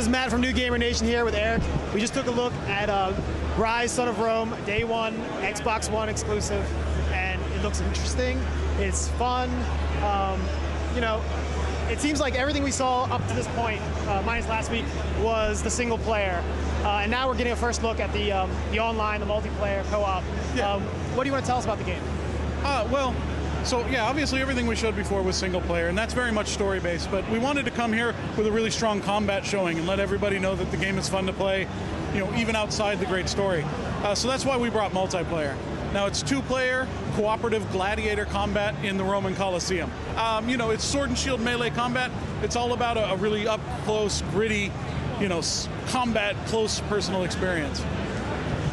This is Matt from New Gamer Nation here with Eric. We just took a look at Ryse Son of Rome, Day 1, Xbox One exclusive, and it looks interesting. It's fun. You know, it seems like everything we saw up to this point, minus last week, was the single player. And now we're getting a first look at the online, the multiplayer, co-op. Yeah. What do you want to tell us about the game? So yeah, obviously everything we showed before was single player, and that's very much story-based, but we wanted to come here with a really strong combat showing and let everybody know that the game is fun to play, you know, even outside the great story. So that's why we brought multiplayer. Now it's two-player, cooperative gladiator combat in the Roman Colosseum. You know, it's sword and shield melee combat. It's all about a really up-close, gritty, you know, combat, close personal experience.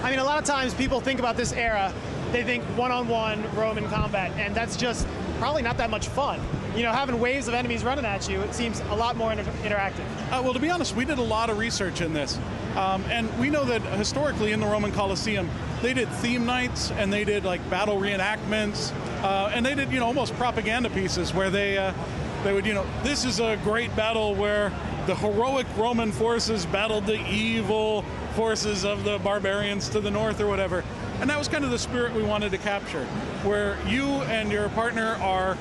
I mean, a lot of times people think about this era, they think one-on-one Roman combat, and that's just probably not that much fun. You know, having waves of enemies running at you, it seems a lot more interactive. Well, to be honest, we did a lot of research in this. And we know that historically in the Roman Colosseum, they did theme nights and they did like battle reenactments, and they did, you know, almost propaganda pieces where they would, you know, this is a great battle where the heroic Roman forces battled the evil forces of the barbarians to the north or whatever. And that was kind of the spirit we wanted to capture, where you and your partner are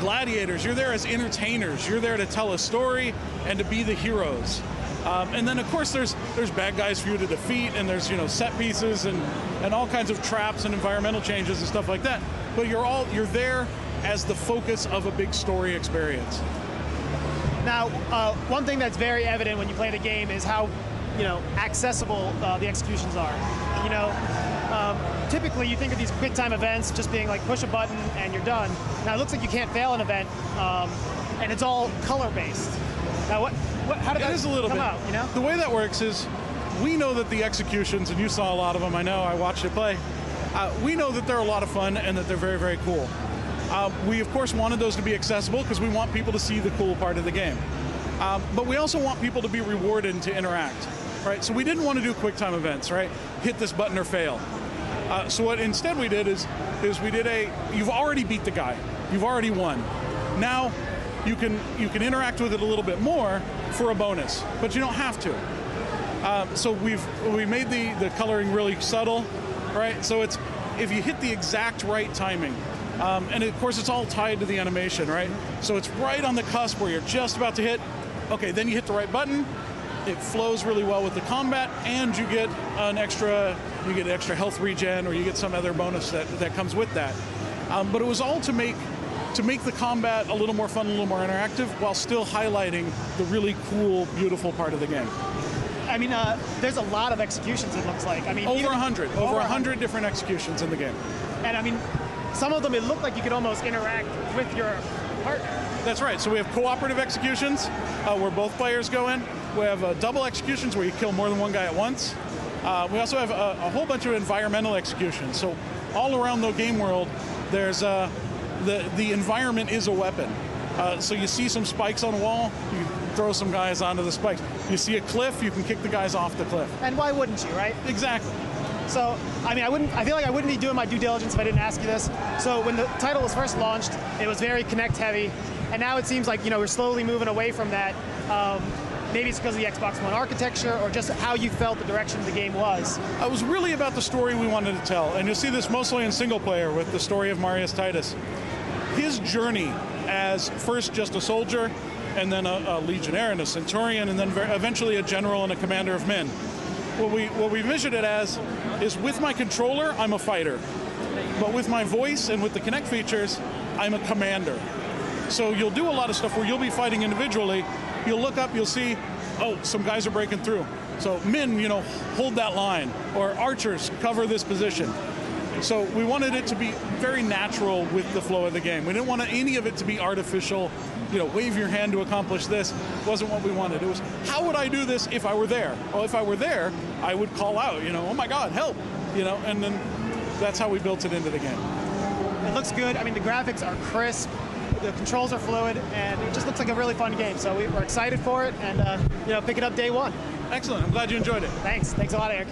gladiators. You're there as entertainers. You're there to tell a story and to be the heroes. And then, of course, there's bad guys for you to defeat, and there's, you know, set pieces and all kinds of traps and environmental changes and stuff like that. But you're there as the focus of a big story experience. Now, one thing that's very evident when you play the game is how, you know, accessible the executions are. You know, typically you think of these quick time events just being like push a button and you're done. Now it looks like you can't fail an event, and it's all color based. Now how did that come out? You know, the way that works is we know that the executions, and you saw a lot of them. I know, I watched it play. We know that they're a lot of fun and that they're very, very cool. We of course wanted those to be accessible because we want people to see the cool part of the game. But we also want people to be rewarded and to interact. Right, so we didn't want to do quick time events, right? Hit this button or fail. So what instead we did is we did you've already beat the guy, you've already won. Now you can interact with it a little bit more for a bonus, but you don't have to. So we made the coloring really subtle, right? So it's if you hit the exact right timing, and of course it's all tied to the animation, right? So it's right on the cusp where you're just about to hit. Okay, then you hit the right button. It flows really well with the combat, and you get extra health regen, or you get some other bonus that comes with that. But it was all to make the combat a little more fun, a little more interactive, while still highlighting the really cool, beautiful part of the game. I mean, there's a lot of executions, it looks like. I mean, over 100 different executions in the game. And I mean, some of them it looked like you could almost interact with your partner. That's right. So we have cooperative executions where both players go in. We have double executions where you kill more than one guy at once. We also have a whole bunch of environmental executions. So all around the game world, there's the environment is a weapon. So you see some spikes on a wall, you throw some guys onto the spikes. You see a cliff, you can kick the guys off the cliff. And why wouldn't you, right? Exactly. So, I mean, I feel like I wouldn't be doing my due diligence if I didn't ask you this. So when the title was first launched, it was very Kinect heavy, and now it seems like, you know, we're slowly moving away from that. Maybe it's because of the Xbox One architecture, or just how you felt the direction of the game was. It was really about the story we wanted to tell, and you'll see this mostly in single player with the story of Marius Titus. His journey as first just a soldier, and then a legionnaire and a centurion, and then eventually a general and a commander of men. What we vision it as is, with my controller, I'm a fighter. But with my voice and with the Kinect features, I'm a commander. So you'll do a lot of stuff where you'll be fighting individually. You'll look up, you'll see, oh, some guys are breaking through. So men, you know, hold that line. Or archers, cover this position. So we wanted it to be very natural with the flow of the game. We didn't want any of it to be artificial, you know, wave your hand to accomplish this. Wasn't what we wanted. It was, how would I do this if I were there? Well, if I were there, I would call out, you know, oh my God, help, you know, and then that's how we built it into the game. It looks good. I mean, the graphics are crisp, the controls are fluid, and it just looks like a really fun game. So we're excited for it, and you know, pick it up day 1. Excellent. I'm glad you enjoyed it. Thanks a lot, Eric.